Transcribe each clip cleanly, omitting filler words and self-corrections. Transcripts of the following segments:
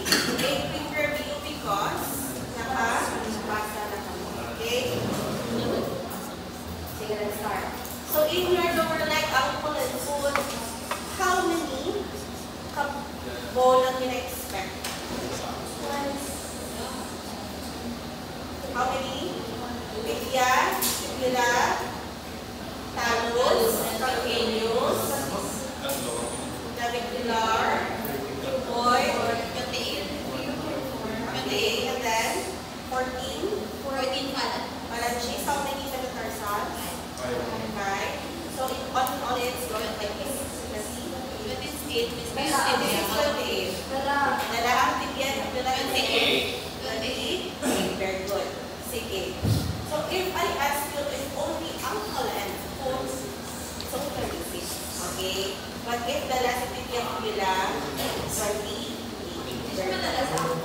finger view because nakabasa na kami. Okay? Sige, let's start. So, in your lower leg, ankle, and foot, how many bowl ang you-expect? How many? Tibia, fibula, talus, calcaneus, navicular, cuboid, and then 14 phalanges. How many metatarsals? 5. So on it's going like this. Let's see. 28. Dala ang tibia, fibula, and 28. Very good. Sige. So if I ask you if only ankle and foot, it's only 36. Okay? But if the last tibia, fibula, 28. Very good.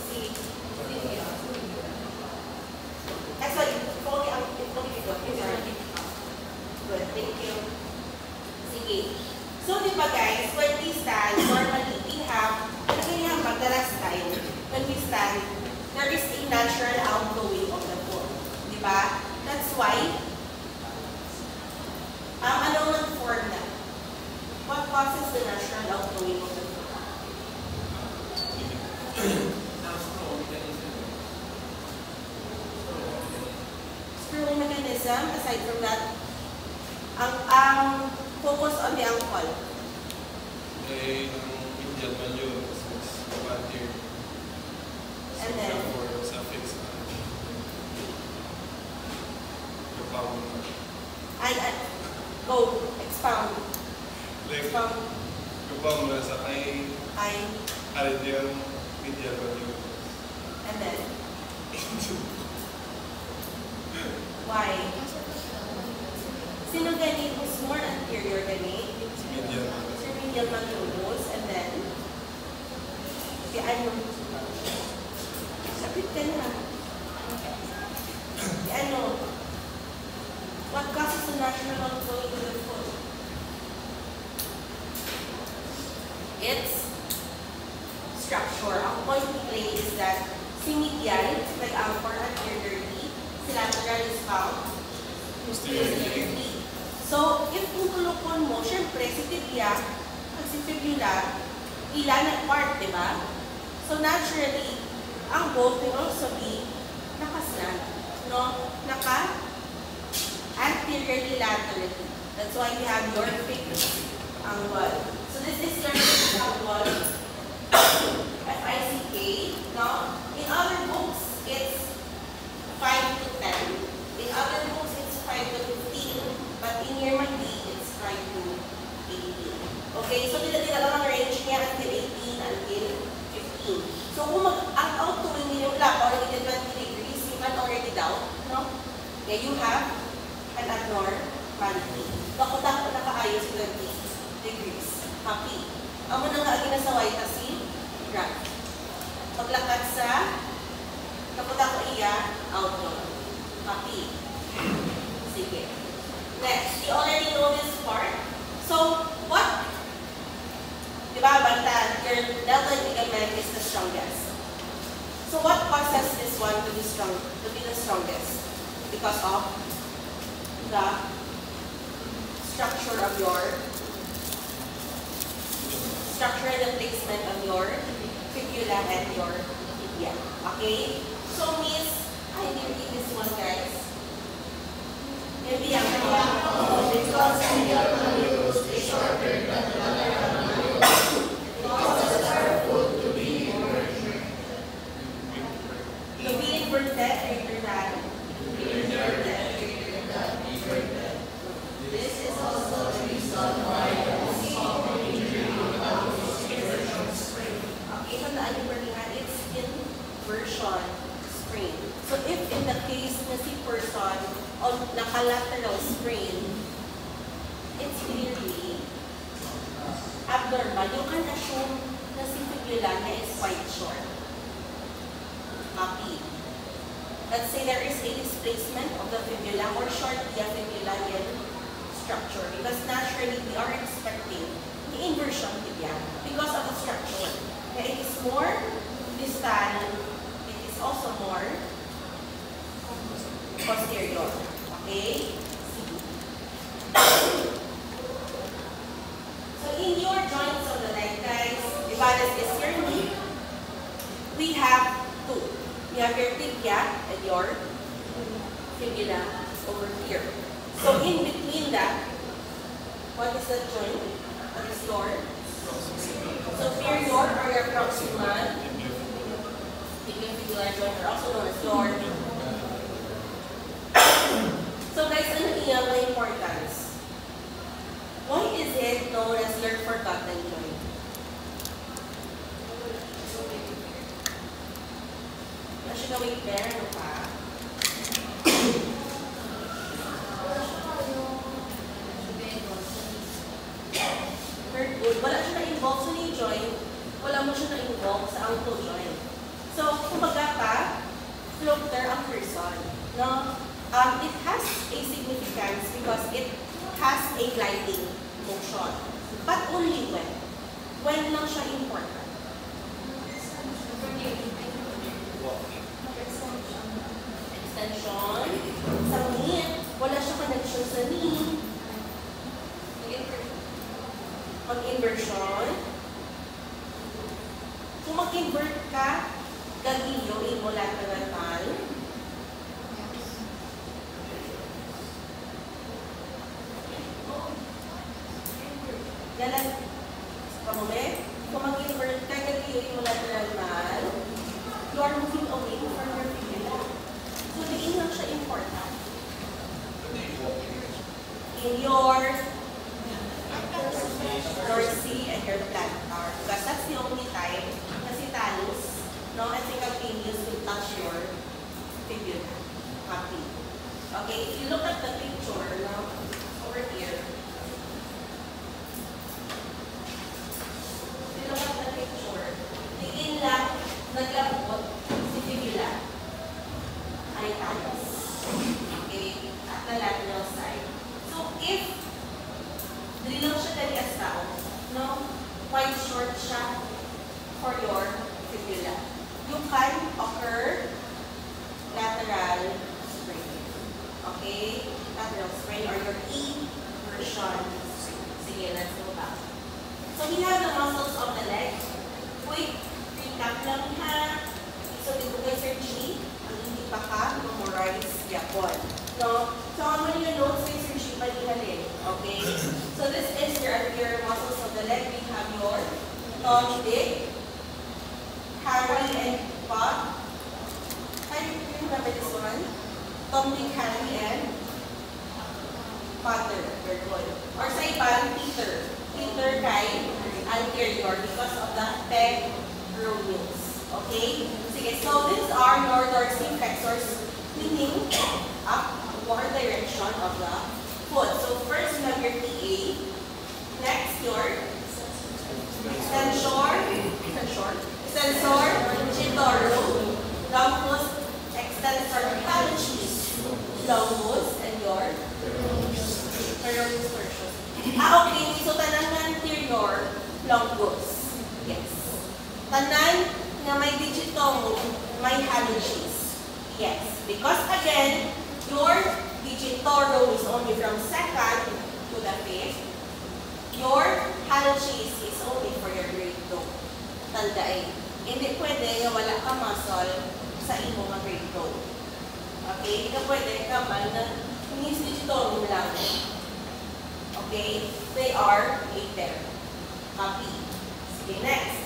See? Sorry, if only good. Thank you. Sige. So, di ba guys, when we stand, normally we have, madalas tayo, when we stand, there is a natural outgoing of the foot. Di ba? That's why, ano ang form na? What causes the natural outgoing of the foot? Screwing mechanism, aside from that, ang focus on the ankle. And then, go, expound. Expound. And then, why? Sino gani who's more anterior gani? Medial malleolus, and then si ano? Sapit ka na. Si ano? What causes the natural outgoing to the foot? It's structure. Ang point we play is that si medial, like anchor anteriorly, si lateral is found posteriorly. So, if tutulukon mo, syempre, si tibia at si fibula, ilan at part, di ba? So, naturally, ang both will also be nakaslant, no? Anteriorly, laterally. That's why we have your fixed angle. So, this is your fixed angle, F-I-C-K, no? In other books, it's 5 to 10. In other books, it's 5 to 15. But in here, my D, it's 5 to 18. Okay, so dila lang ang range niya until 18, until 15. So kung ang outgoing niyo lang already 20 degrees, you can already doubt, no? Okay, you have an abnormality. Bakit ako nakaayos 20 degrees? Happy. Amo na nga ginasaway kasi graph. Paglakad sa kapag ako iya, outdoor. Happy. Sige. Next, you already know this part. So, what? Diba, banta, your deltoid ligament is the strongest. So, what causes this one to be the strongest? Because of the structure and the placement of your fibula and your tibia. Okay? So, Miss, I didn't read this one, guys. Maybe I'm because medial malleolus is shorter than the lateral malleolus. It causes our foot to be inverted. To be inverted greater than inverted. This is also the reason why the most common injury is inversion sprain. Okay, tandaan niyo berlihan, it's inversion sprain. So if in the case na si person on naka-lateral sprain, it's clearly abnormal. You can assume na si fibula na is quite short. Copy. Let's say there is a displacement of the fibula or short fibula in structure because naturally we are expecting the inversion tibia because of the structure. Kaya it is more distal, it is also more posterior. Okay? So in your joints of the leg, guys, diba, this is your knee. We have two. You have your tibia and your fibula over here. So in between that, what is that joint? What is your superior or your proximal tibiofibular joint, or also known as your. So guys, ano iyang may importance? Why is it known as your forgotten joint? Should I wait there? Ano pa? Very good. Wala siya na-involve sa knee joint. Wala mo siya na-involve sa ankle joint. So, kumbaga pa, floater ang person. No? It has a significance because it has a gliding motion. But only when. When lang siya important. Extension. Sa knee, wala siya connection sa knee. Pag-inversion. Kung mag-invert ka, gagilyoin mo lateral. Galan. Pamuli. Kung mag-invert ka, gagilyoin mo lateral. You are moving away from your fibula. So, diin lang siya important. In your dorsal and your plantar. Because that's the only time na si talus, no, and si calcaneus will touch your fibula. Copy. Okay, if you look at the picture, no, over here. If you look at the picture, tingin lang, naglabot si fibula ay talus. Okay, at the lateral side. So, if dili lang siya dali as tao, no? Quite short siya for your fibula. You can occur lateral sprain. Okay? Lateral sprain or your eversion sprain. Sige, let's go back. So we have the muscles of the leg. Quick recap lang ha. So dito kay Sir G, ang hindi pa ka, memorize yapon. No? So how many notes kay Sir G palihalin? Okay? So this is your muscles of the leg. We have your Tom, Dick, Harry, and Bob. Harry, do you remember this one? Tom, Dick, Harry, and Potter. Very good. Or sa iba, Peter. Peter kay anterior because of the pectorals. Okay? Sige, so these are your dorsiflexors leaning up one direction of the foot. So first you have your TA. Next your extensor, citoro, longus, extensor phalanges, longus, and your peroneus tertius. Okay, so tanan nga anterior, longus. Yes. Tanan nga may digitomo, may phalanges. Yes. Because again, your digitoro is only from second to the fifth. Your phalanges is only for your grade 2. Tandaan. Hindi pwede nga wala ka muscle sa imo nga grade 2. Okay? Hindi ka pwede ka man na minis digitorum lang. Okay? They are a pair. Copy. Sige, next.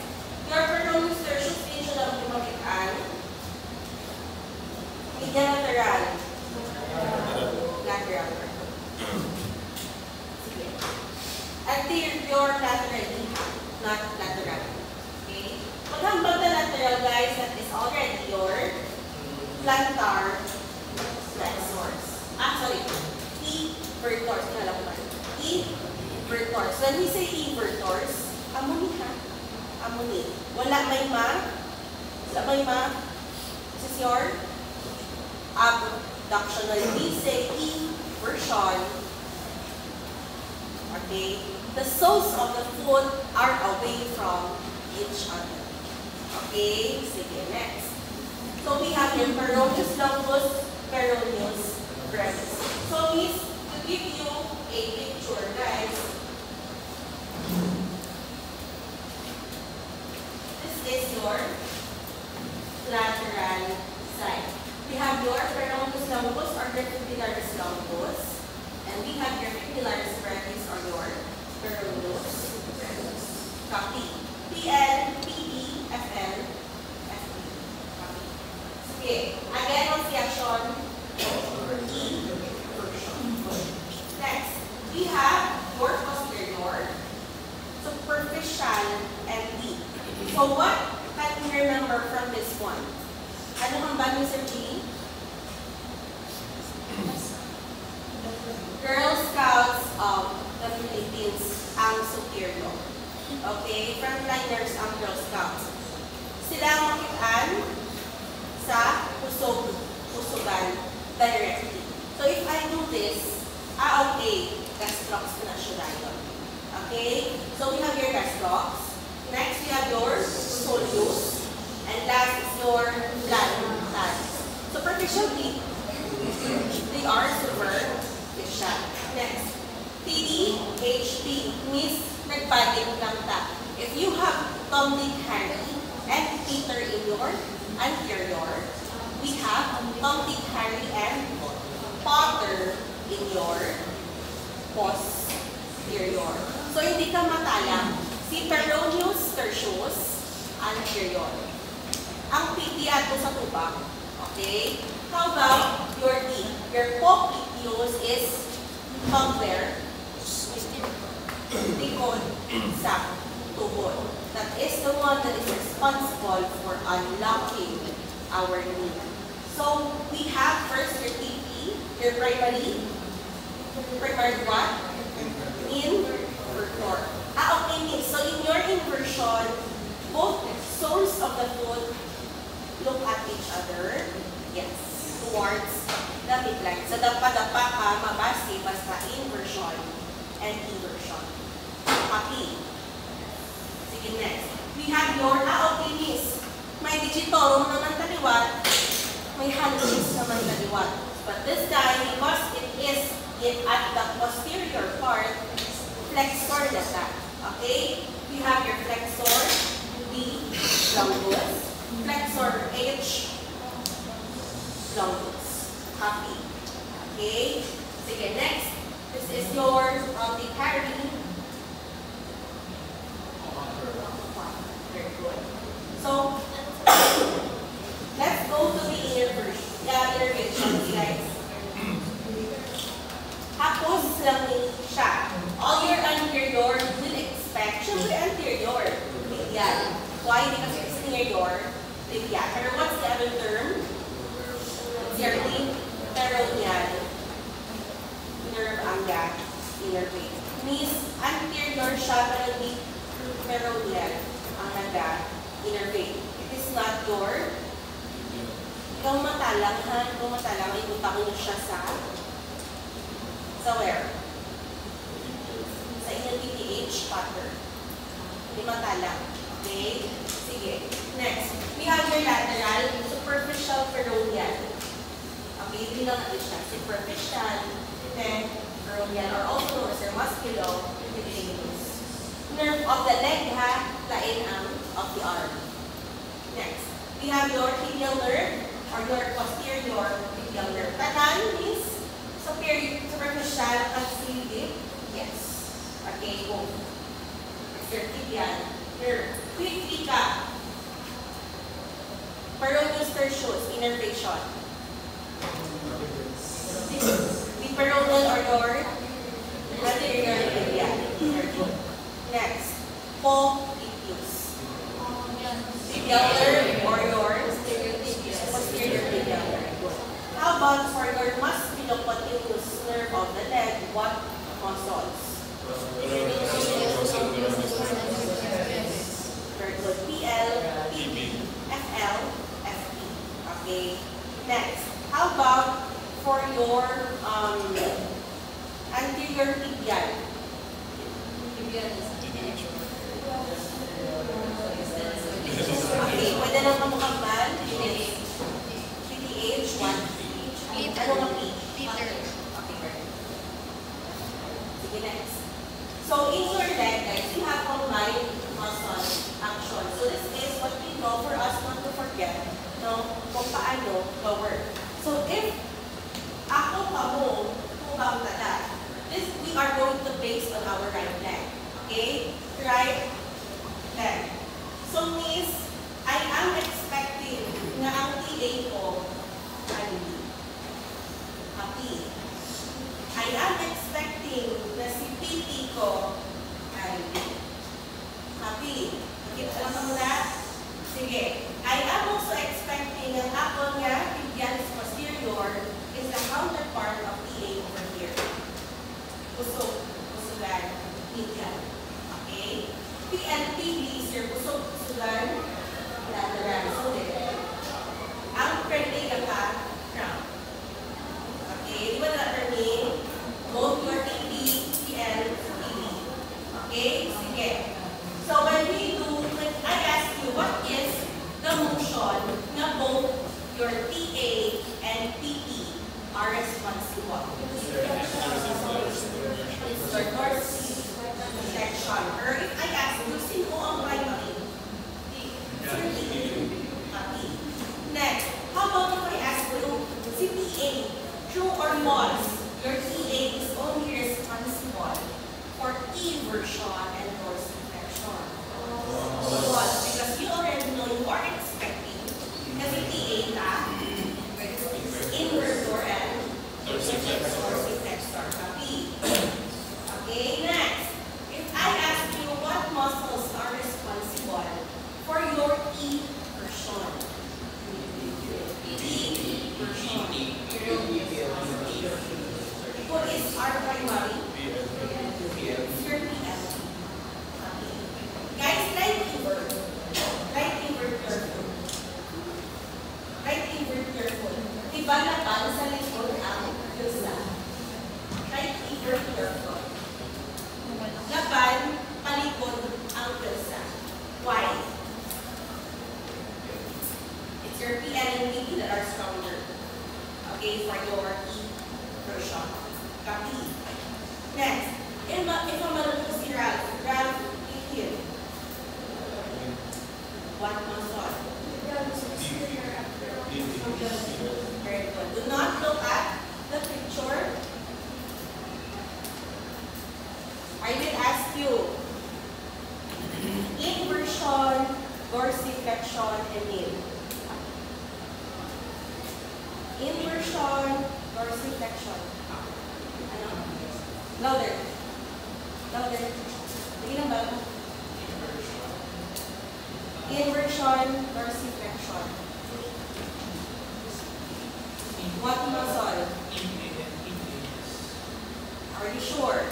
Your peroneus tertius din siya lang pumagitan. Medial lateral. Lateral. Sige. Anterior laterally, not lateral. Okay? Maghambag na lateral, guys, that is already your plantar flexors. Sorry. Evertors. Evertors. When we say evertors, amuni ha. Amuni. Wala may ma. Wala may ma. This is your abductional. We say eversion. Okay? The soles of the foot are away from each other. Okay? Sige, next. So we have your peroneus longus, peroneus brevis. So Miss, to give you a picture, guys. This is your lateral side. We have your peroneus longus or fibrillaris longus, and we have your fibrillaris brevis or your peroneus brevis. Copy. PL, PE, FL, FP. Copy. Okay. Again, what's the action? E. Next, we have your posterior, superficial, and deep. So what can we remember from this one? Ano ang ba ni Sir G? Girl Scouts of the Philippines ang superior. Okay? Frontliners ang Girl Scouts. Sila ang makitaan sa pusugan directly. So if I do this, okay, gastrocs na siya yun. Okay? So we have your gastrocs. Next, we have your soleus. And last is your plantaris. Superficially, they are superficial. Next, TD, HP, means nagbaling lang ta. If you have Tom, Dick, Harry, and Peter in your anterior, we have Tom, Dick, Harry, and Potter in your posterior. So, hindi ka matalang si peroneus tertius anterior. Ang PT ato sa tubak. Okay? How about your D? Your popliteus is from where? Likod sa tuhod. That is the one that is responsible for unlocking our knee. So, we have first your TP, your primary what? Invertor. Okay, Miss. So, in your inversion, both soles of the foot look at each other. Yes. Towards the midline. So, dapa-dapa ka, mabasi, basta inversion and inversion. Copy. Sige, next. We have your, okay, Miss. May digitorum naman taliwat. May handles naman taliwat. But this time, because it is at the posterior part, flexor na siya. Okay? We have your flexor, D, longus. Flexor, H, longus. Copy. Okay? Sige, next. This is your carry. Very good. So, let's go to the innervations, guys. Tapos lang siya. All your anterior will expect, syempre anterior, tibial. Why? Because it's near tibial. Pero what's the other term? It's your peroneal nerve ang innervate. Means anterior siya pero di peroneal ang innervate. It is not your ikaw matalang ha, ikaw matalang ay butang nyo siya sa where? Sa inyong PTH pattern. Hindi matalang. Okay? Sige. Next. We have your lateral superficial peroneal. Okay, hindi lang natin siya. Superficial and peroneal or also known as your musculoskeletal nerve of the leg ha, lain ang of the arm. Next. We have your tibial nerve or your posterior tibial nerve. Tanan is superficial at sleeve. Yes. Okay, both. It's your tibial nerve. Quickly ka. Peroneus tertius, innervation. The peroneal or your anterior tibia. Next. Popliteus. Tibial nerve or your posterior tibial nerve. How about for your musculocutaneous nerve of the leg? What muscles? Very good. PL, PB, FL, FP. Okay. Next. How about for your anterior tibial? Okay. then ang kamukhaman is PTH, 1. Ano nga P? Liter. Okay, correct. Sige, next. So, in your leg, guys, you have combined muscle action. So, this is what we know for us not to forget, no, kung paano work. So, if ako pa mo, kubang tata, this we are going to base on our right leg. Okay? Right leg. So, Miss, I am expecting na ang TA ko ay happy. I am expecting na si PT ko ay happy. Alam mo na? Sige. I am also expecting ang ako nga, tibialis posterior, is the counterpart of TA over here. Pusok. Pusugan. Tibial. Okay? PLPB is your pusok. Pusugan. Lateral. So, ang pernega ka, crown. Okay? Di ba na-termine? Both your TP, PL, PB. Okay? Sige. So, when I ask you, what is the motion na both your TA and PP are responsible? It's your dorsiflexion. Or if I ask you, sino ang primary? Happy. Next, how about if I ask you, si TA, true or false? Your TA is only responsible for inversion and dorsiflexion. False, because you already know you are expecting kasi TA na inversor and dorsiflexor. Happy. Okay, next. If I ask you what muscles are responsible for your eversion. What is our primary? It's your PL. Guys, right invert. Right invert your foot. Right invert your foot. Diba naman sa likod ang lusa? Right invert your foot. Laban, palikod ang lusa. Why? It's your PL and PP that are stronger. Okay, for your eversion. Copy. Next, if I'm marunong si Ralph, here. What muscle? Very good. Do not look at the picture. I will ask you. Inversion, dorsiflexion, and in. Inversion, dorsiflexion. Ano? Louder. Louder. Tingnan ba? Inversion, dorsiflexion. What muscle? Are you sure?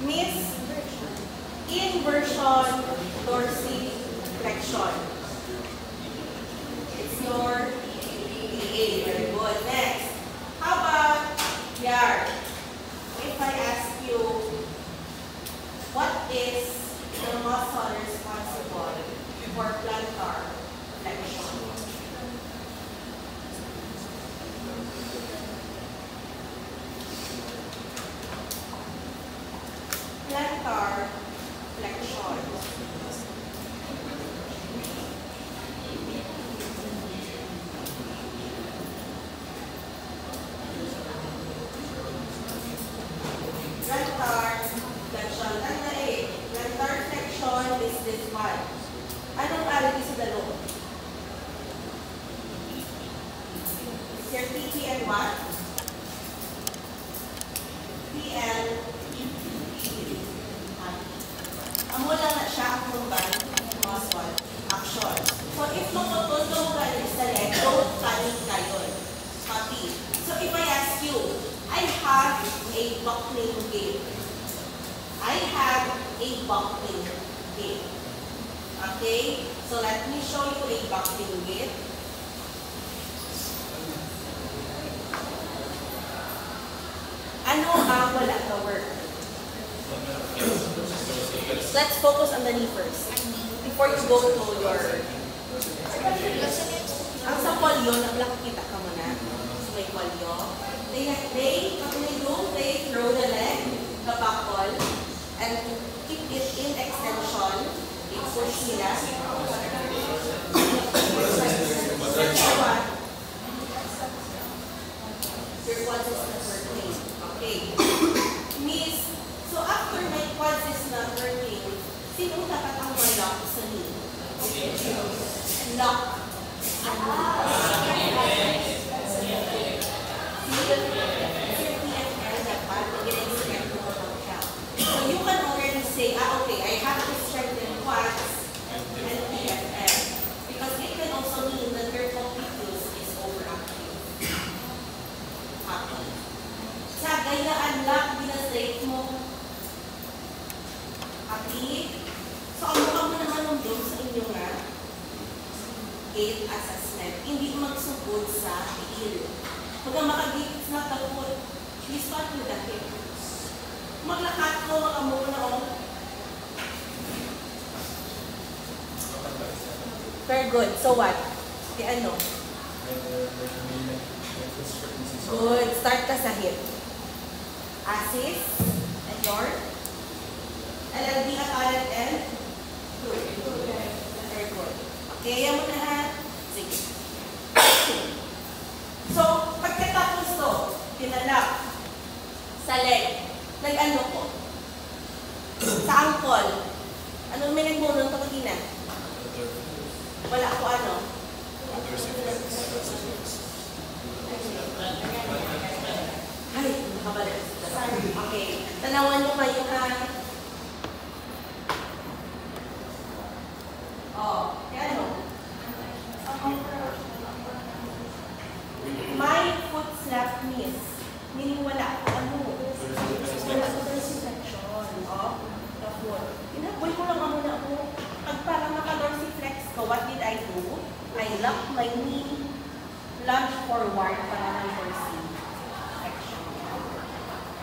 Miss, inversion, dorsiflexion. It's your PA. Very good. Next. How about yard? If I ask you, what is the muscle responsible for plantar flexion? Plantar flexion. Plantar flexion. Plantar flexion is this one. Anong alagi sa dalawa? Is your TP and what? PL. Amo lang na siya ang combined muscle action. So if maputundo mo ka sa leg, don't panic kayo. Copy. So if I ask you, I have a buckling gait. I have a buckling gait. Okay? So let me show you a buckling gait. Ano ang wala ka work? Let's focus on the knee first. Before you go to your... Ang sa polio, nakita ka mo na. So may polio. Pag they do, they throw the leg, the buckle, and to keep it in extension, they push nila. Your quads is not working. Okay. Miss, so after my quads is not working, sinong dapat ang lock sa knee? Lock. So you can already say, okay, I have to strengthen quads and PFF because it can also mean that your popliteus is overactive. Happy. Sa gayaan lang, binastraight mo. Happy. So ang mukha mo naman ng doon sa inyo nga, gait assessment. Hindi magsugod sa heel. Pagka makagait, it's not the foot. You start with the hip. Maglakad ko, makamuna o. Very good. So what? Di ano? Good. Start ka sa hip. Assist. And your. LLB at RFL. Good. Very good. Okay, yan mo na ha. Sige. So, pagkatapos to, pinalap sa leg. Nag-ano ko? Sa ankle. Anong minagmunan ito kanina? Wala ko ano? Ay, nakabalik. Okay. Tanawan nyo kayo ha. Kaya ano? My foot slap miss. Meaning wala ko ano. Wala ko dorsiflexion. The foot. Inaboy ko lang muna ako. Pag parang naka-dorsiflex ko, what did I do? I lock my knee, lunge forward para may dorsiflexion.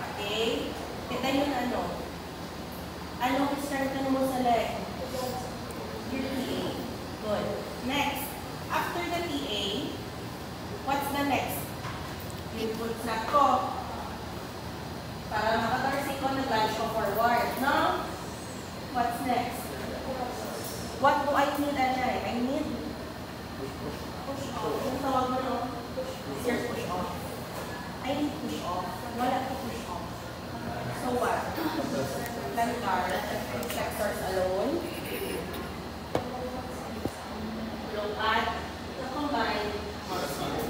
Okay? Kita yun ano? Anong strengthen mo sa leg? Your TA. Good. Next. After the TA, what's the next? Yung foot snap ko. Para makatarsi ko, nag-lunge ko forward. No? What's next? What do I need, Anay? I need push off. Yung tawag mo, no? Here's push off. I need push off. Wala ko push off. So what? Plantar, flexors alone. Look at the combined muscle.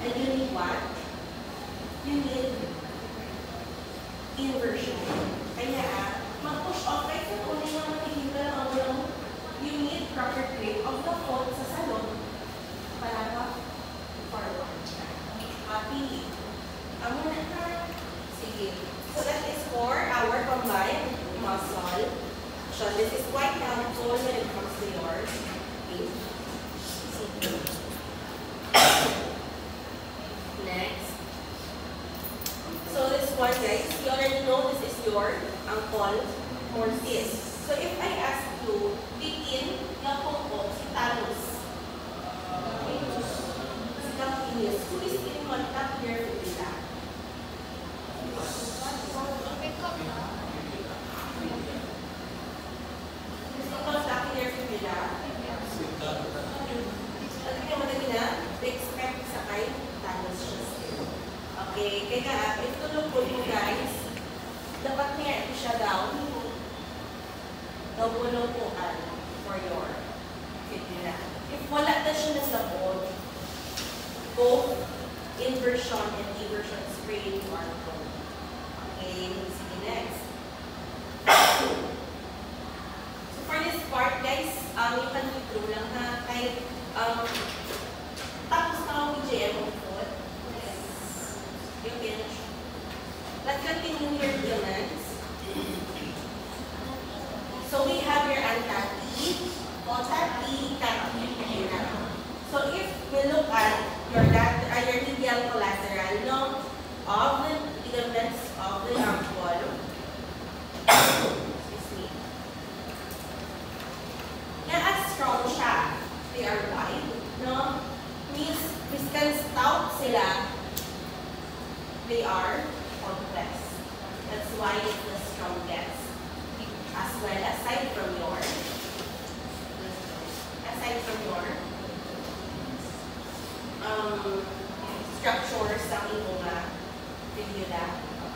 And you need what? You need inversion. Kaya, mag-push off kahit yung uli nga matigil ka lang ang you need proper grip of the foot sa salon para forward. Happy. Amo na ka. Sige. So that is for our combined muscle. So this is quite helpful when it comes to your hip. Next. So this one, guys, you already know this is your ankle or this. So if I ask you, bitin yung poko si talus. Si Campinis, who is in contact here with that? Okay, kaya ito lang po yung guys, dapat niya ito siya down. Double-lupuan for your fibula. If wala na siya ng labot, both inversion and eversion spray to our bone. Okay, sige next. So for this part guys, you can withdraw lang ha. Kahit tapos na ako with JM on foot. Yung pinch. Let's continue your ligaments. So we have your antapi, potati, tati, so if we look at your medial collateral of the ligaments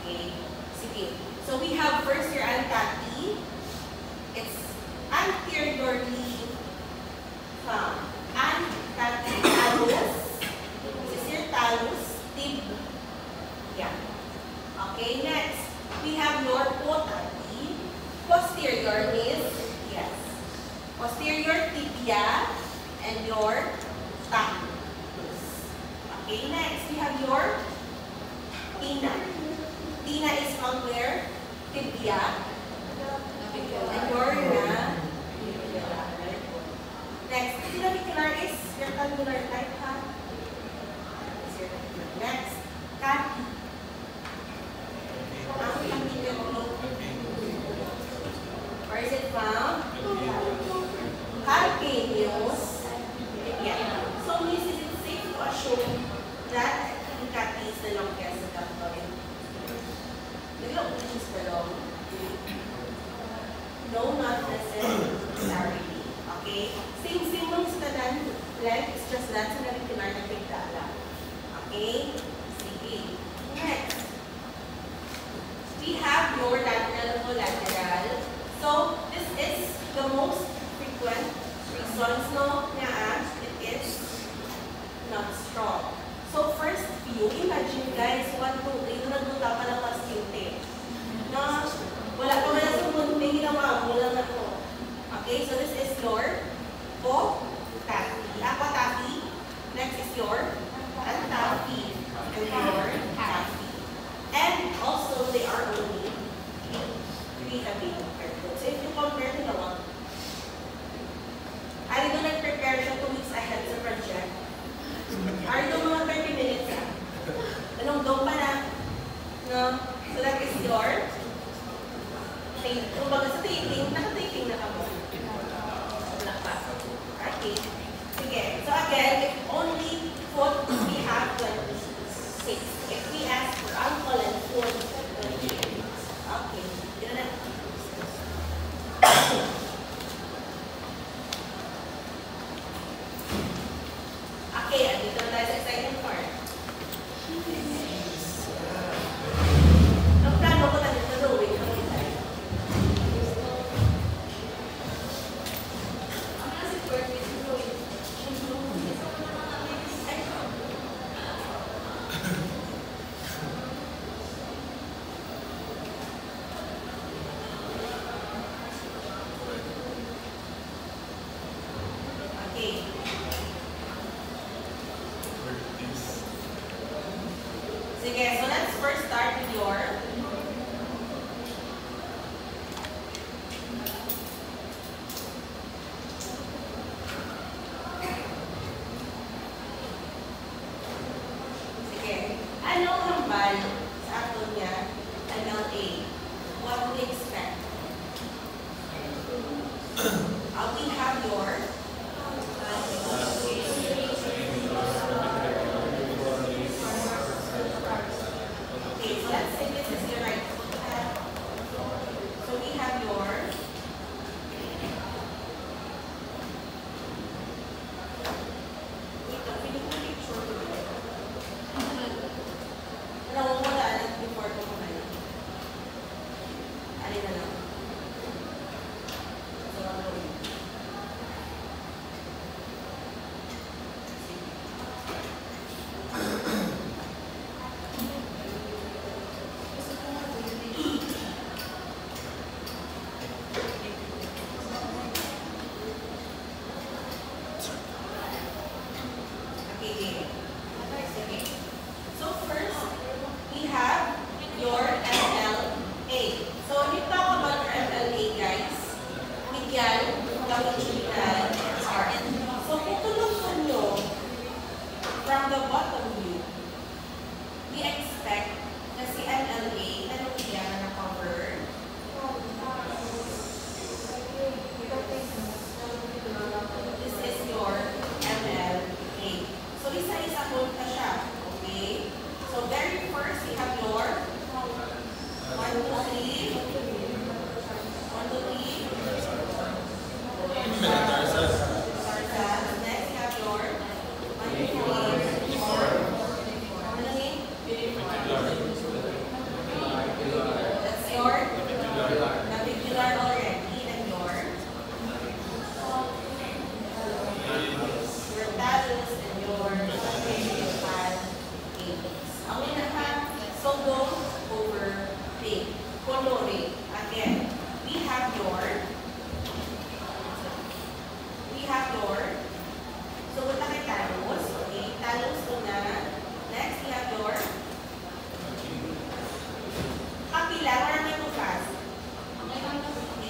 Okay? Sige. So we have first your antati. It's anteriorly found. Antati, talus. This is your talus, tibia. Okay, next. We have your potati. Posterior is, yes, posterior tibia and your talus. Okay, next. We have your tina. Tina is found where? Tibia. And your next. Clavicular is your tabular type, ha? Next. Kati. Where is it found? Calcaneus. Yeah. So, Miss, is it safe to assume that the kati is the longest abdomen? Nag-longest the long? No, not necessarily. Okay? Same nung sa tanan length, it's just that sa navicular na pigdala. Okay? Sige. Next. We have your lateral collateral. So, this is the most frequent reasons, no? It is not strong. So, first view, imagine guys, 1, 2, 3, nagduta pa ng pasyente. No? Wala pa man sa mundo, may ginawa, wala na to. Okay, so this is your potati. Potati. Next is your antati. And your tafi. And also, they are only 3 available. So if you compare to the one, I do not prepare siya 2 weeks ahead sa project. Are you mga 30 minutes? Anong daw pa na? No? So that is your taping. Kung baga sa taping, naka-taping na kamo. Wala pa. Okay. Sige. So again, if only foot, we have 26. If we ask for ankle and foot, 28. Okay. Yun na. Okay, andito na tayo sa exciting part. Ang plano ko tayo sa drawing.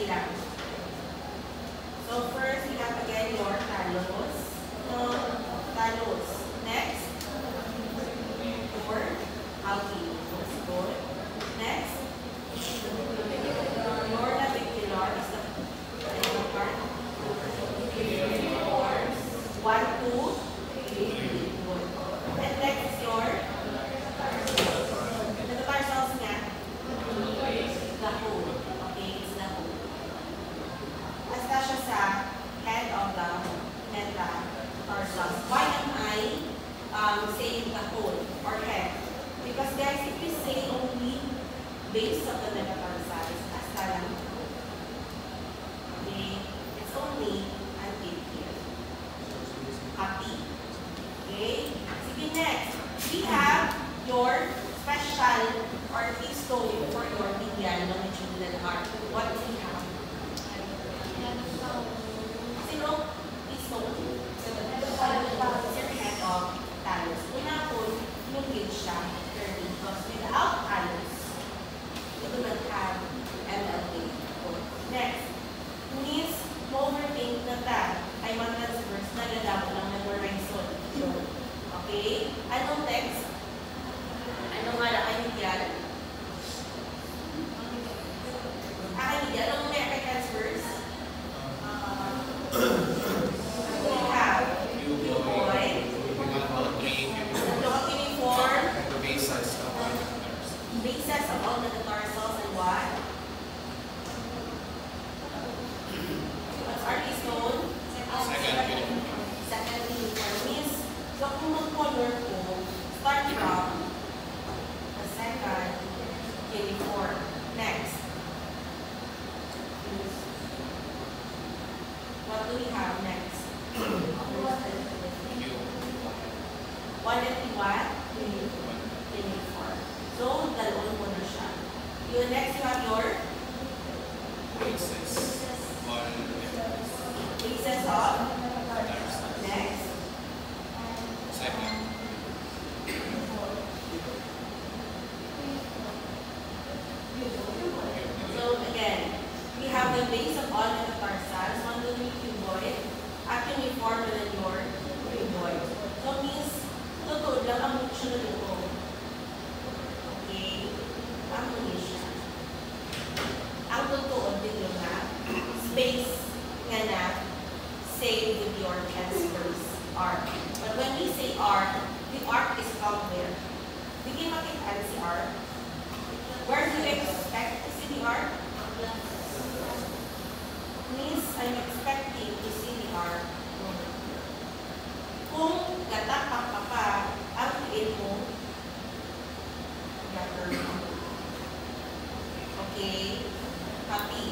lang. So first, we have again your talos. Talos. Next, your alveolus. Good. Next, your navicular is the part. 1, 2, 3. Good. And next is your metatarsals nga. The whole. Okay, it's the whole. Basta siya sa head of the metatarsals. Why am I saying the whole or head? Because guys, if you say only base of the metatarsals, hasta lang. Okay, it's only until here. Copy. Okay. Sige, next. We have your special or keystone for your medial longitudinal arc. What do we have? Sino? Keystone? Your head of talus. Una po, yung gauge siya, curvy. Because without talus, you do not have MLK. Next. Means overthink na ta ay mag-transverse na lalabo ng horizon. Okay? Anong text? Anong nga lang ay medial? Medial. Anong may transverse? We have cuboid. Cuneiform. Bases of all metatarsals and what? What's our keystone? Second cuneiform means, so kung mag-color ko, start from the second cuneiform. Next. What do we have next? 1 and what? Cuneiform. So, dalawang mo na siya. Next, you have your bases of next. So again, we have the base of all metatarsals, 1, 2, 3 cuboid, at cuneiform and then your cuboid. So means, totoo lang ang mucho na dito. Okay? Ang muli siya. Ang totoo din yung space nga na say with your transverse arc. But when we say arc, the arc is from where? We can makita si arc. Where do you expect to see the arc? Means I'm expecting to see the arc. Kung gatapak ka pa, ang tiil mo, okay? Copy.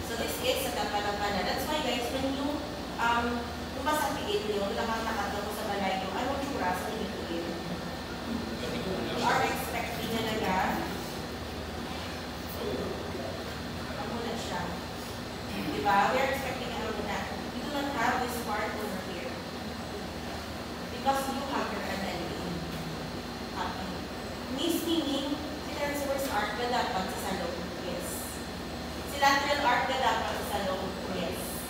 So this is sa tapanapana. That's why guys, when you masapiin nyo, nakakatato sa balay nyo, anong tsura sa nilituin? You are expecting na ano na siya. Diba? We are expecting ano na. You do not have this part over here. Because you have your MLA. Happy. Meaning, si transverse arc na dapat sa salong. Yes. Si lateral arc na dapat sa salong. Yes.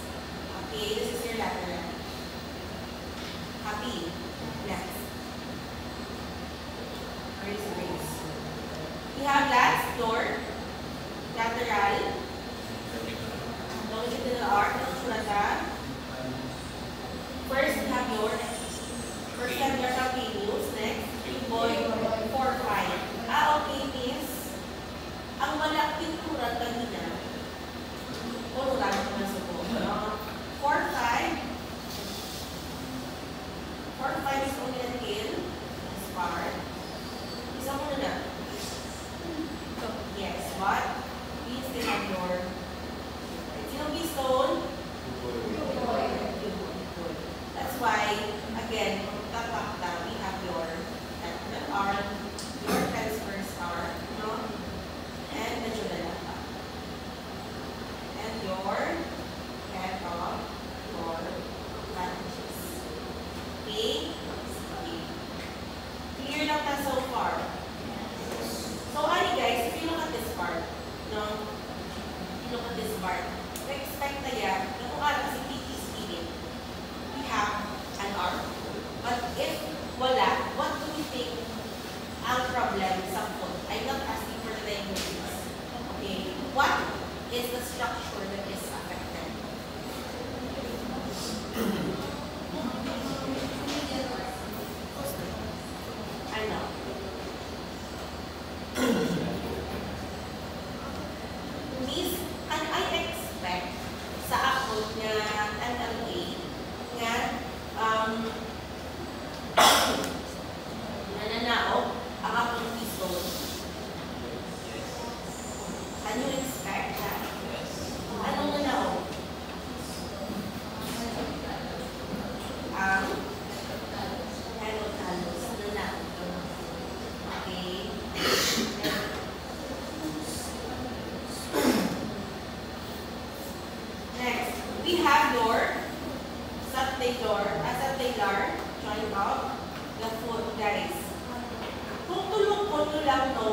Okay, this is your lateral. Happy. Next. Raise. We have last your lateral. Longitudinal arc. First, we have your calcaneus. Next, cuboid 4, 5. Okay, miss. Ang malaking turan kanina. Turan ko na sa buong. 4, 5. 4, 5 is only until this part. Isa mo na. So, yes, what? We still have your keystone. That's why, again, tapak na, we have your lateral arc, your transverse arc, no? And medyo lalapa. expect na yan, na kung ano si PT spirit, we have an arm. But if wala, what do we think ang problem sa foot? I'm not asking for the diagnosis. Okay? What is the structure that is affected? Ano? Miss, can I expect sa ako na NLA nga nananaog ang akong piston? Can you expect that? Anong nanaog? Ang halotalos nanaog. Okay? Next, we have your subtalar joint of the foot, guys. Kung tulong-ko nyo lang no,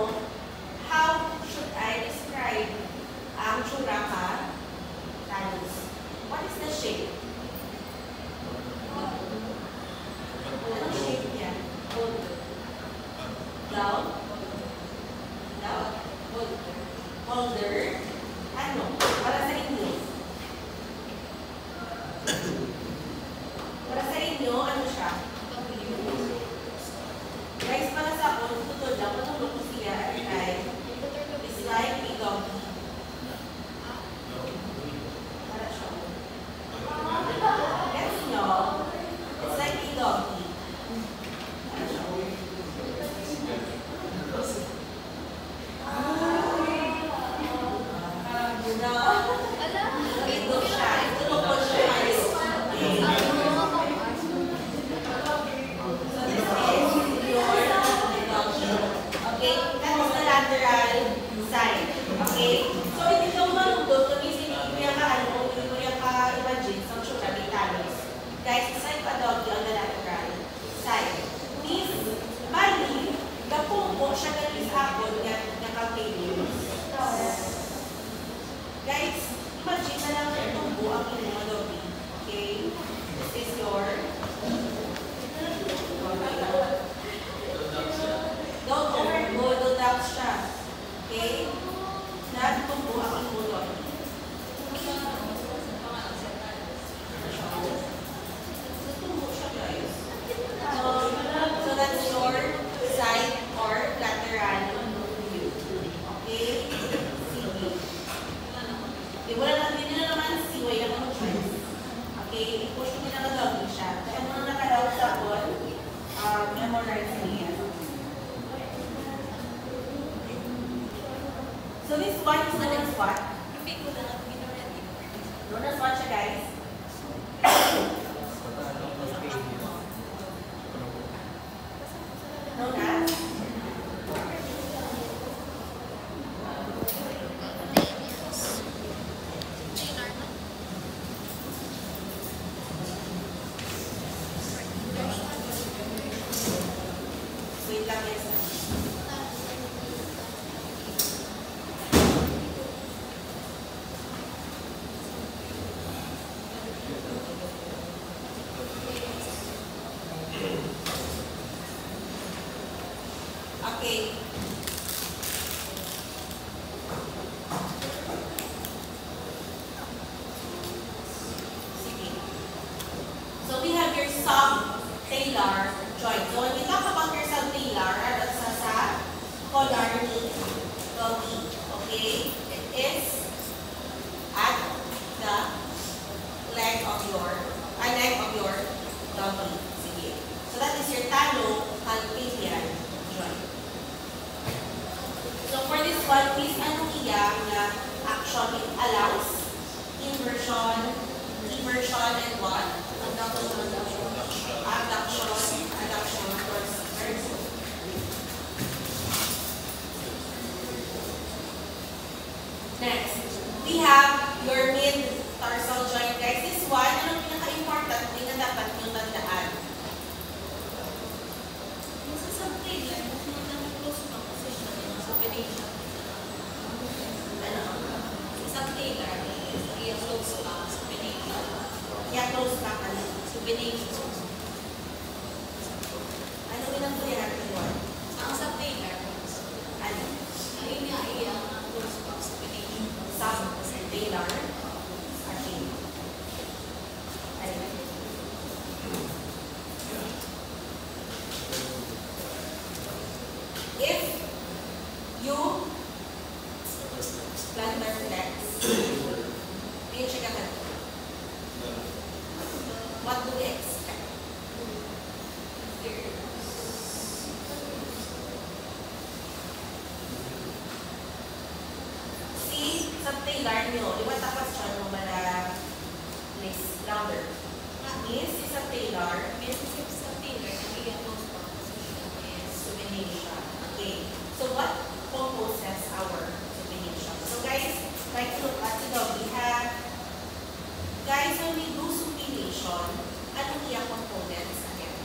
how should I describe ang churaka talus? What is the shape? Anong shape niya? Down? Down? Holder? Ano? Para sa inyo? Para sa inyo, ano siya? Guys, para sa ako, tutod lang, matulog ko siya every time. It's like a doggy. Para siya. Gets nyo? It's like a doggy. Para siya. Ito siya. Itulog ko siya. Okay, that is the lateral side. Okay, so hindi ka malugod kung hindi ka imagine sa churaka talus. Guys, it's like a doggy on the lateral side. Means, mali, napumpo siya galing sa akon nga nakapagayos. Guys, imagine na lang yung tumbo ang inyong doggy. Okay, this is your don't overgo, don't doubt siya. Okay? Nagtumbo ang imulot. Nagtumbo siya, guys. So that's your side or lateral view. Okay? Sige. Okay, wala na, hindi na naman siway na kung choice. Okay? I-push mo na nag-login siya. Kaya mo na nakalaw sa kon, memorize niya. So this one is known as what? Known as what siya, guys? Known as? Wait lang, guys. Okay. Sige. So we have your subtalar joint. So when we talk about your subtalar, that's sa collar knee, doggy. Okay? It is at the neck of your doggy. Sige. So that is your talo-calcaneal joint. So for this one, please ano iya na action it allows inversion, and what? Adduction towards verso. Next, we have your mid-tarsal joint, guys. This one, anong pinaka-important thing na dapat nyo tandaan? Yung sa subtalar, mas close na position sa operation. Ano? Sa subtalar, Subination. Ano pinag-clear natin yun? Ang subtalar. Ano? Ayun nga, ang close box subination. Subtalar. Okay. Ayun. If you plantar flex, pinch ka ka. What do we expect? See, subtalar nyo. Di ba tapos siya nung mala next louder? Is subtalar. Means if subtalar, nagiging close box position is subination. Okay. So what composes our supination? So guys, like to look at we have, guys, when we do supination, anong iya components again?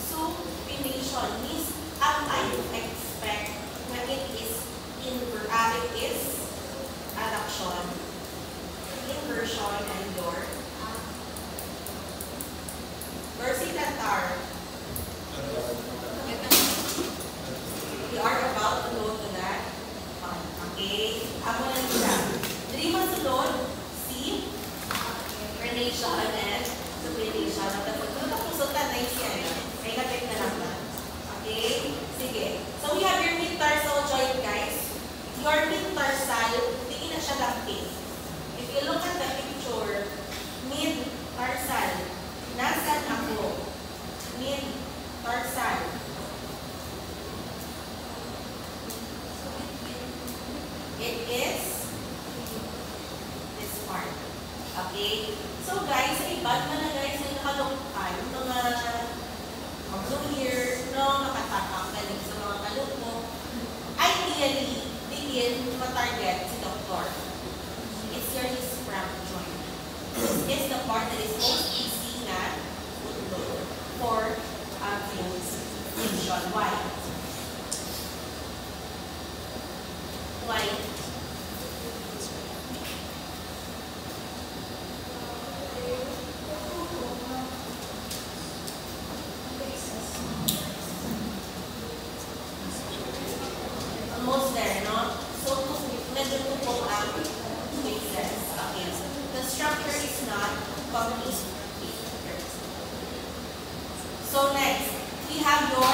Supination means ang I expect when it is adduction, inversion, and your versitatar. We are about to go to that one. Okay? Ako na siya. Dili masulod, see? Pronation and supination. Natapusutan na siya. May natik na lang na. Okay? Sige. So we have your mid-tarsal joint, guys. Your mid-tarsal, tingin na siya lapit. If you look at the picture, mid-tarsal, nasan ako? Mid-tarsal. It is this part. Okay? So guys, sa iba naman na guys, ay nakalungkan, mga blue here, no, nakatakang galing sa mga kalok mo. Ideally, begin matarget si Dr. It's your scrap joint. This is the part that is most easy na for fusion. Why? Why? Almost there, no? So, medyo po ang faces. Okay. The structure is not complete. So, next, we have your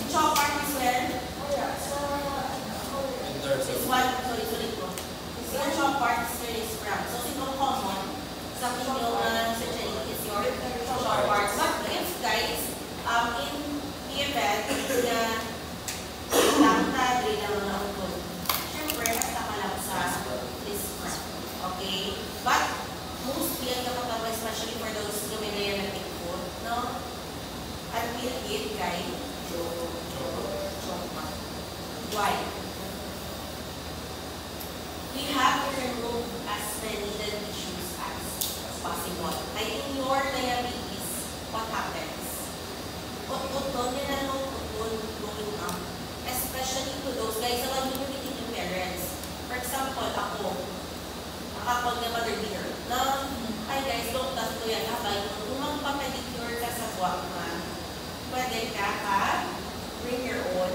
jaw part as well. This one, sorry po. This your jaw part is very scrap. So, simple common. Sa inyong surgery is your jaw part. But if, guys, in the event na lang ang good, syempre, basta ka lang sa this scrap. Okay? But, mostly, ang kapag especially for those dominating food, no? Until it, guys, why? We have to remove as many dead tissues as possible. Like in your diabetes, what happens? Utod nila nung utod going up. Especially to those guys na mag-limiting yung parents. For example, ako na mother dear, na, ay guys, don't touch ko yan, habay, kung magpapedicure ka sa buwak na, pwede ka bring your own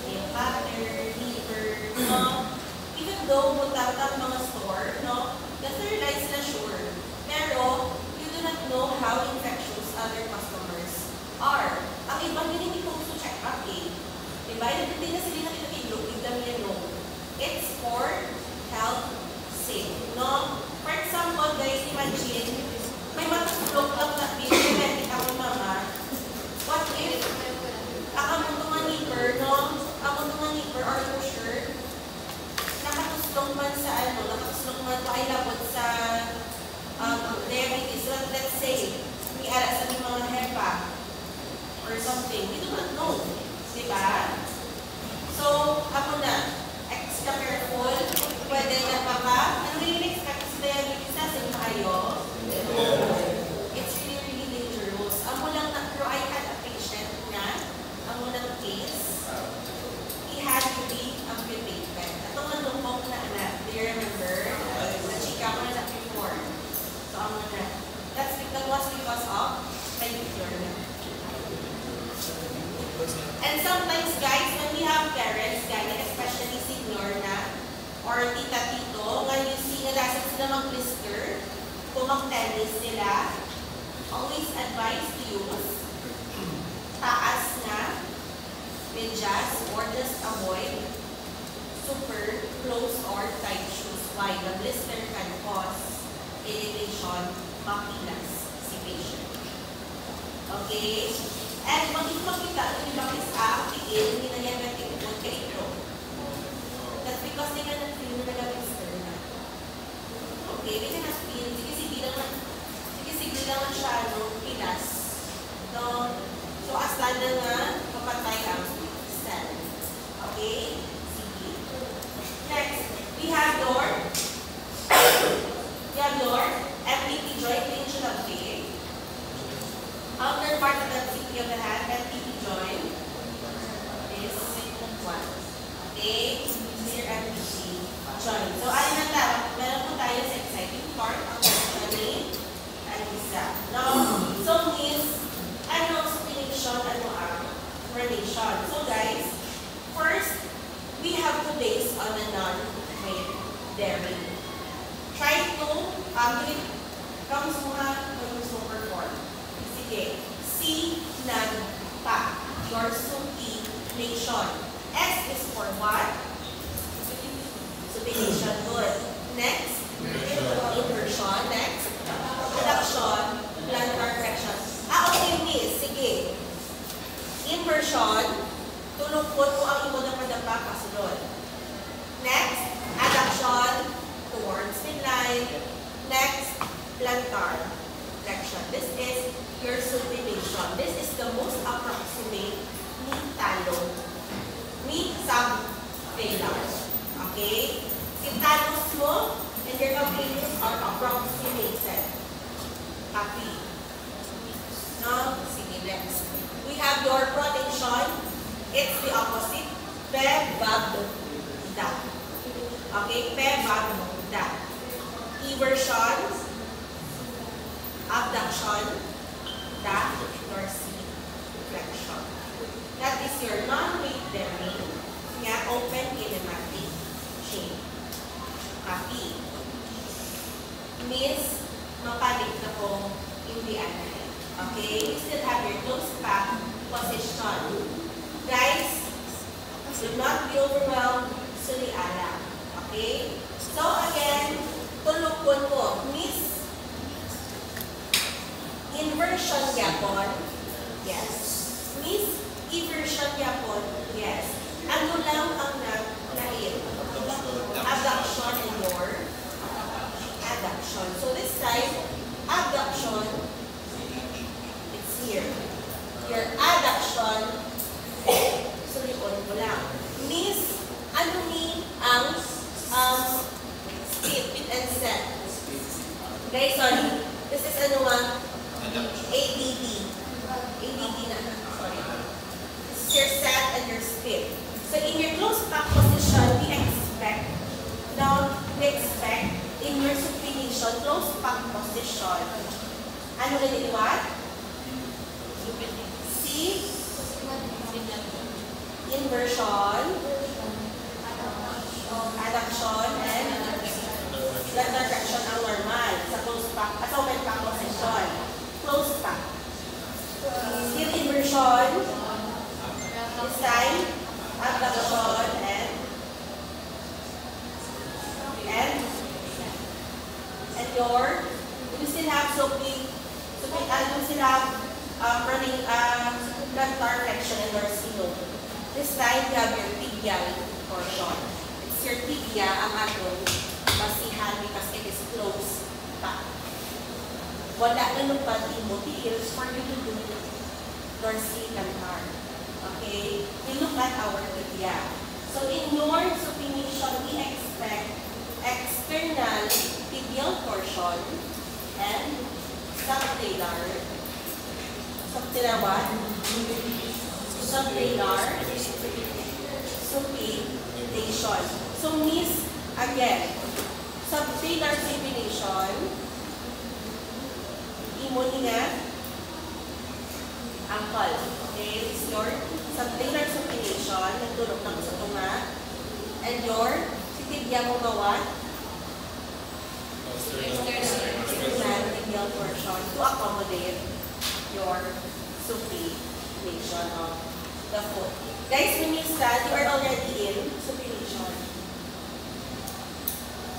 nail cutter, lever, no? Even though mutang mga store, no? Sterilize na sure. Pero, you do not know how infectious other customers are. Ang ibang hindi ko gusto check up eh. Diba? Hindi na sila nakikilog, biglang yan no. It's for health sake, no? For example, guys, imagine, may matulog lang na pinag-medic ako mama. What if, ako mga nipper, no? Ako mga nipper or for sure, nakatuslong man sa nakatuslong man pa ay labot sa diabetes. Let's say, may ara sa mga hepa or something. We do not know. Diba? So, ako na, extra careful, pwede na ano yung expect sa diabetes na sa inyo kayo? It's really or tita-tito, nga you see nga nasa sila mag-blister, kung mag-tennis sila, always advise to use taas na medyas or just avoid super close or tight shoes. Why? The blister can cause irritation, makilas si patient. Okay? And makita ang ilakis tigil, hindi na yan natikot kay ito. That's because they cannot feel na nag-blister na. Okay? They cannot feel. Sige lang siya, no? Pilas. So as tanda nga, kapatay ang stand. Okay? Sige. Next, we have your FPT joint, tension of leg. Outer part of the CP of the hand, FPT joint is one. Okay? This is your FPT joint. So, alin na lang, meron po tayo sa exciting part of the joint and isa. Now, so means, ano explanation, ano ang relation. So, guys, first, we have to base on a non-weight bearing. Try to, comes mo perform. Sige. C, non-pa. Your supination. S is for what? Supination. Good. Next, inversion. Next, adduction, plantar flexion. Okay, miss. Sige. Inversion, tulungkot mo ang imo na padapa kasunod. Next, adduction towards midline. Next, plantar flexion. This is your supination. This is the most approximate knee talon. Knee sub-talar. Okay? Si talus mo and your calcaneus are approximated. Copy. No? Sige, next. We have your protection. It's the opposite. Pebabda. Okay? Pebabda. Eversion. Abduction. Dorsiflexion. That is your non-weight bearing. Nga, open kinematic chain. Copy. Miss, mapalit na po hindi anay. Okay? You still have your close back position. Guys, do not be overwhelmed. Suliala. Okay? So again, tulukon po. Miss, inversion yapon. Yes. Miss, eversion yapon. Yes. Ano lang ang nain? Abduction and your adduction. So this time, abduction, it's here. Your adduction, sulikon mo lang. Miss, ano ni ang split and set? Guys, sorry. This is ano nga? ADD. ADD na. Sorry. This is your set and your split. So in your close back position, we expect in your supination, close back position. Ano ganito what? C, inversion, adduction, and plantar flexion ang normal sa close back, sa open back position. Close back. Still inversion. This time, abduction and your, you still have you still have running plantar flexion and dorsino. This time, you have your tibial portion. It's your tibia ang aton basihan because it is close back. Wala na nung pag-immotiles for you to do dorsiplantar. Okay? We look at our tibia. So in your supination, we expect external tibial portion and subtalar. Subtalar what? Subtalar supination. So miss, again, subtalar supination, imoninga ankle. Okay? It's your subtalar supination, nagtulog ng sa tunga. And your tibia mo gawa? External. External tibial portion to accommodate your supination of the foot. Guys, when you stand, you are already in supination.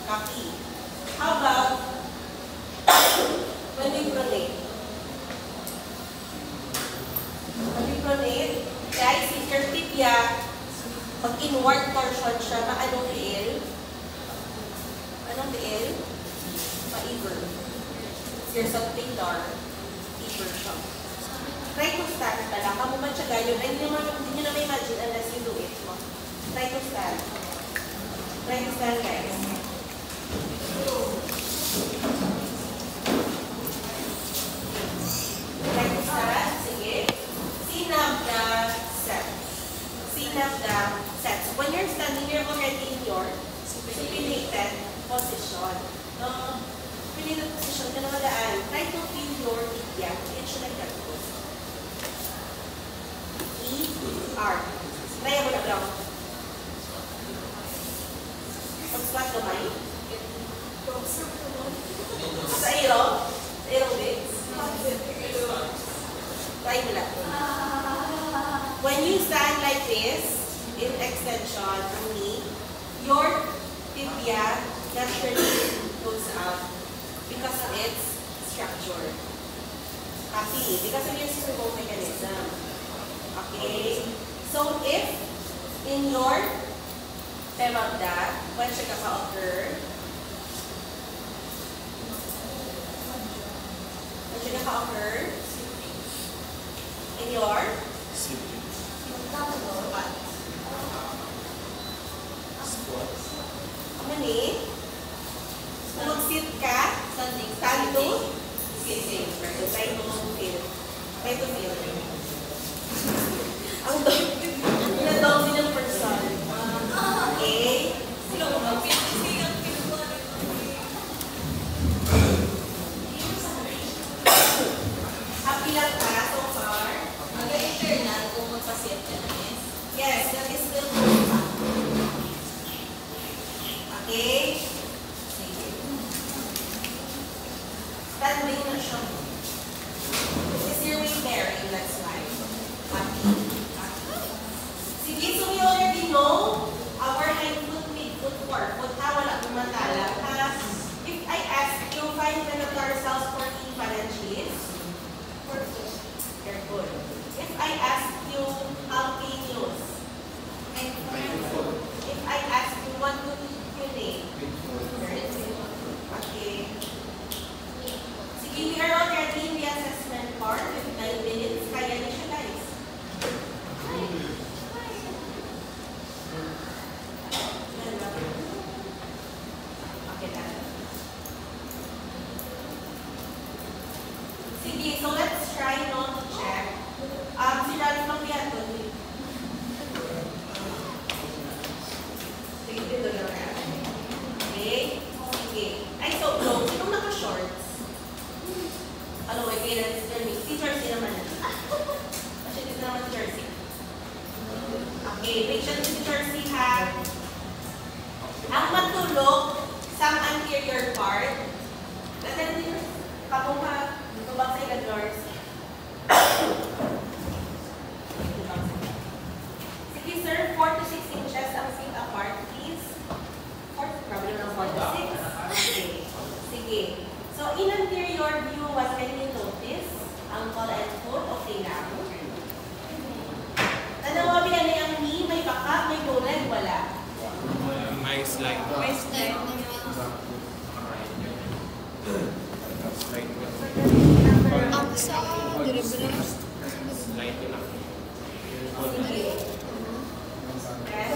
Copy. How about when we pronate? When we pronate, guys, if your tibia, pag inward torsion siya, anong tiil? Anong tiil? Ma-ever. You're something dark, ever siya. Try to stand pala. Kamu man siya gayon. Ay, hindi nyo na ma-imagine unless you do it. No? Try to stand. Try to stand, guys. Try to stand. Sige. Sinap the set. Sinap the set. So when you're standing, you're already in your supinated position. No? Supinated position ka na magaan. Try to feel your tibia. It should like that. E-R. Try mo na lang. Pag-squat kamay. Sa ilo? Sa ilo bits? Try mo lang. When you stand like this, in extension of knee, your tibia naturally goes out because of its structure. Copy. Because of its remote mechanism. Okay? So, if in your femabda, when siya kaka-occur, in your mani, kung mag-sit ka, stand to, sitting. Try to feel. Try to feel. Ang dami ng person. Okay? Happy lang ka so far? Internal kung magpasit ka na is. Yes, that is still good. Okay? Sige. Standing na siya. This is your weight bearing, that's why. Happy. Sige, so we already know our hind foot, mid foot, forefoot. Wala bumatala. If I ask you, find the metatarsals 14 phalanges. Very good. If I ask you, how can you use? If I ask you, what would you name? Okay. Sige, we are already in the assessment part. 9 minutes. Kaya niyo siya, guys. Okay na. Sige, so let's try not to check. Sila rin magbihan doon. Sige, dito lang. Okay? Sige. Ay, so, no. Sinong naka-shorts? Ano, may kailan si Jersey naman. Kasi dito naman si Jersey. Okay, patient si Jersey ha. Ang matulog sa anterior part. Kasi dito, kapunga, tubang sa ilang doors. Sige sir, 4 to 6 inches ang seat apart, please. Probably around 4 to 6. Okay. Sige. So, in anterior view, what can you notice? Ankle and foot, okay lang. Tanawabi ano yung knee, may baka, may bowleg, wala. May slide. May slide. Slide. Ang sa dribble. Slide ko lang. Sige. Yes.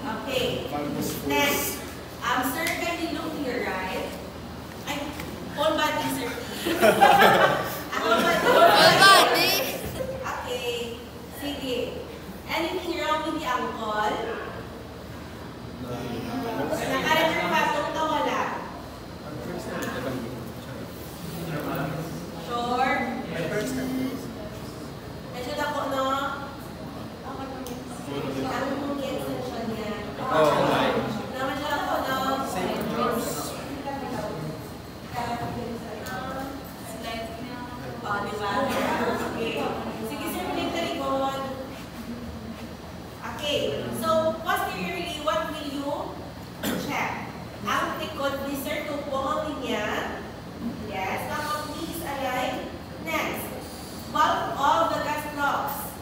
Okay. Next. Sir, can you look to your right? Ay, whole body, sir. Whole body. Whole body. Okay. Sige. Anything wrong with the ankle? Nakalat yung patong ka, wala. Sure? Medyo dako, no? Ang mong extension niya. Oh, my. No? Okay, so posteriorly, what will you check? Ang likod ni Sir Tupo ang linya. Yes, now please align. Next, bulk of the gastrocs.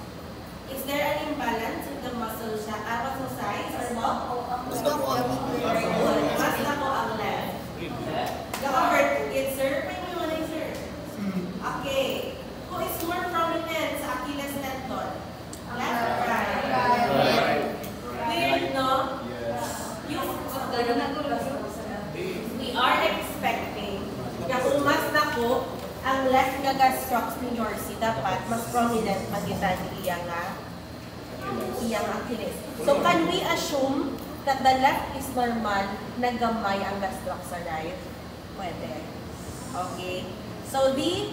Is there an imbalance in the muscle size or bulk? Mas ako ang Very good. Mas ako ang left. Naka-vertical, sir? May mga sir. Okay. Who is more prominent sa Achilles tendon? Left or right? Weird, no? We are expecting na kung mas nako ang left nga gastrocs ni Jorsey, dapat mas prominent magitan iyang Achilles. So can we assume that the left is normal na gamay ang gastrocs sa right? Pwede. Okay. So the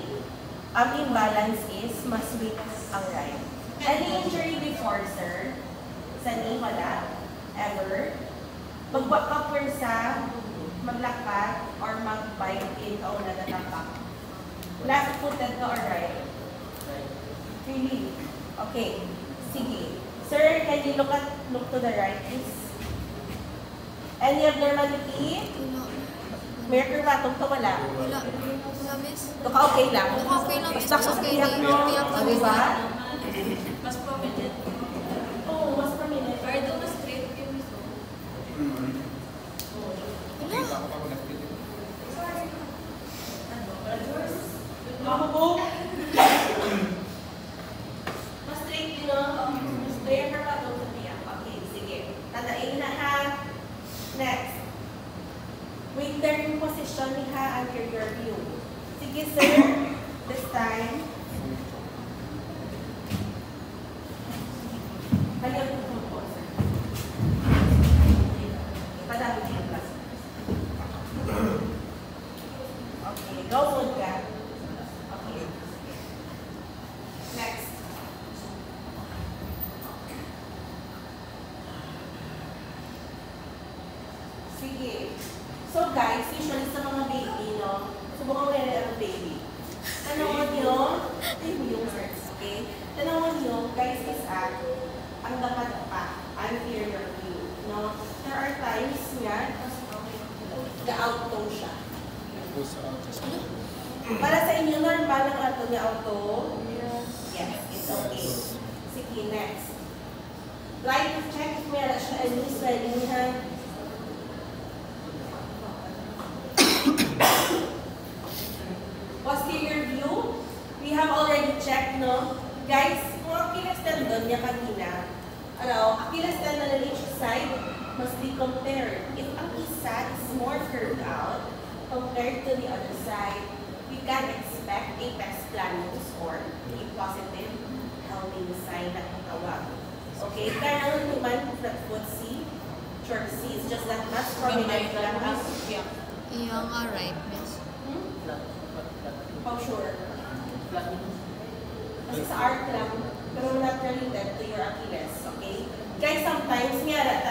imbalance is mas weak ang right. Any injury before, sir? Sa knee, wala? Ever? Magwakapwersa, maglakad, or mag-bike in o nagatapak? Left-footed ka or right? Really? Okay. Sige. Sir, can you look to the right, please? Any abnormality? May curvatong ka wala? Wala. Wala, miss. Doka okay lang? Doka okay lang, miss. Basta Okay tiyak lang. mo. Tiyak lang, Diba? Mas prominent. Oo, mas prominent. Pero doon mas straight yung miso. Mas straight yun, no? Mas straight ka pa doon sa tiyak. Okay, sige. Tandaan na ha. Next. With the position ni ha anterior view. Sige, sir. This time. Halil ko po, sir. Padami yung class. Okay, go mode ka. Okay. Next. Sige. So guys, usually sa mga baby, no? Subukan mo yan ang baby. Tanawan nyo, yung words, okay? Tanawan nyo, guys, is ang dapat anterior view, no? There are times nga, ga-auto siya. Para sa inyo, normal ang ato niya auto? Yes, it's okay. Sige, next. Like to check if meron siya ay loose riding hand. Posterior view, we have already checked, no? Guys, kung Achilles tendon niya kanina, Achilles tendon na each side must be compared. If ang isa is more curved out compared to the other side, we can expect apex planus or a positive helming sign na tawag. Okay, kaya ang naman flat foot C, short C is just that mas prominent lang ang Iyang right, miss. How sure? Kasi sa art lang, pero not related to your Achilles, okay? Guys, sometimes, miyara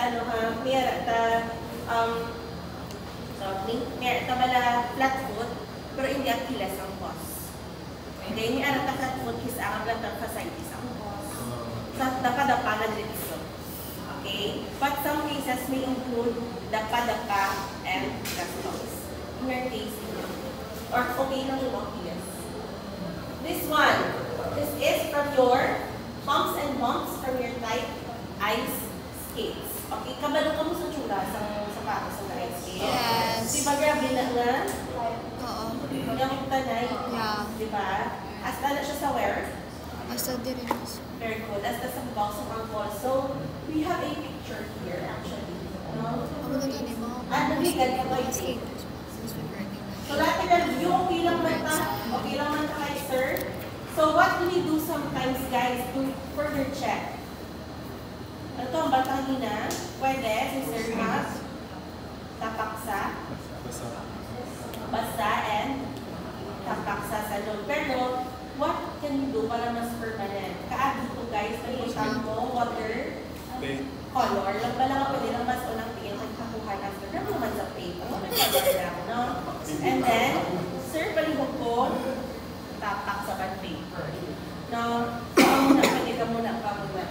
ta bala flat foot, pero hindi Achilles ang cause. Okay, miyara ta flat foot, kis ang lang fasciitis ang cause. Sa dapa-dapa na dito. Okay? But some cases may include dapa-dapa and gastrocs. In your case, or okay lang yung Achilles. This one, this is from your bumps and bumps from your tight ice skates. Okay, kabalo ka mo sa tsura sa sapatos sa ice skates. Yes. Diba grabe na nga? Oo. Yung tanay. Yeah. Diba? Hasta na siya sa wear. Basta di rin, miss. Very good. Hasta sa box of ankle. So, we have a picture here actually. No? Ako na gini mo. Nagigad ka ba Skate. ito? So, lateral view, okay lang man ta? Okay lang man ta kay sir? So, what do we do sometimes, guys, to further check? Ano to, ang batang hina? Pwede, si Sir Mas? Tapaksa? Basa and tapaksa sa loob. Pero, what can you do para mas permanent? Kaagi to, guys, palitan mo, water, color. Lang ba lang pwede lang mas unang tingin magkakuhan after. Pero naman sa paper. Color lang, no? And then, sir, palihog ko, tapak sa band paper. No? So, pwede ka muna.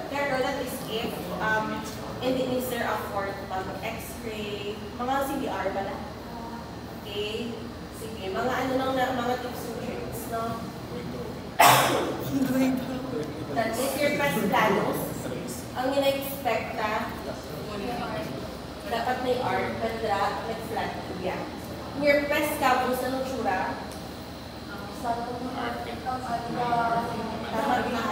Pero that is if And it needs there a fourth x-ray, mga CBR ba na? Okay, sige, mga ano lang na, mga tips and tricks, no? That is your pes planos. Ang ina-expect na dapat may arc, quadrat, may flat, yeah. Your pes cabos, anong tsura? Tama din ha.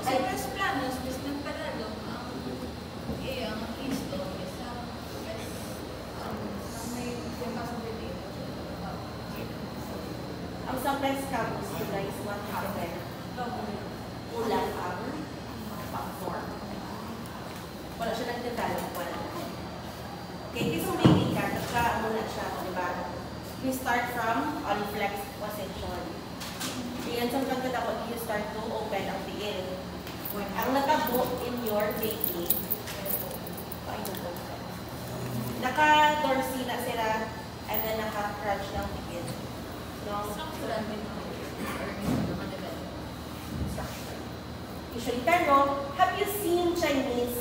Sa press planos, mas nagpadalo ang install sa may possibility. Ang sa pes cabos nila is what happened. Ulan ang pang-form. Wala siya nag-develop, wala. Okay, so maybe ka, muna siya, di ba? You start from unflexed position. Yan sa pagkata ko, you start to open ang tiil. Ang nakabook in your baby, naka-dorsey na sila, and then naka-crunch ng tiil. No? Usually, pero, have you seen Chinese,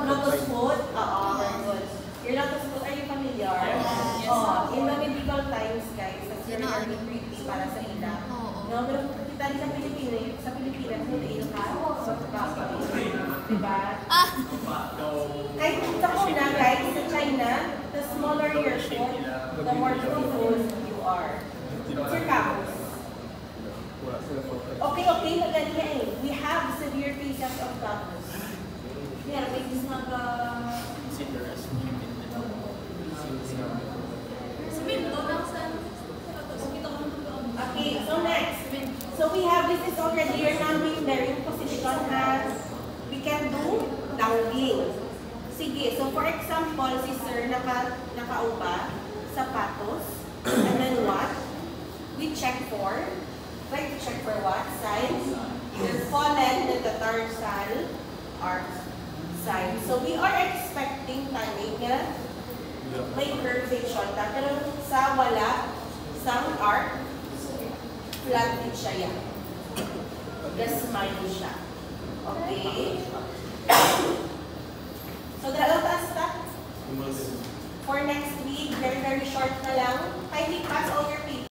lotus food? Oo, very good. Your lotus food, are you familiar? Yes. In the mediecal times, guys, that's very, very pretty para sa ila. Oo. No, pero kita rin sa Pilipinas, hindi ka sa diba? Kahit sa una, guys, sa China, the smaller your foot, the more beautiful you are. What's your capos? Okay, magaling na eh. We have severe cases of capos. Yeah, may Okay, so next. So we have, this is already your non-bearing position has, we can do dangling. Sige, so for example, si sir nakaupa, sapatos, and then what? We check for, try to check for what? Sides. You're fallen in the tarsal arc side. So we are expecting tanig nga may curvature ta, pero sa wala, sang arc, flat din siya yan. Smile siya. Okay? So, dalaw taas ta. For next week, very, very short na lang. Kindly pass all your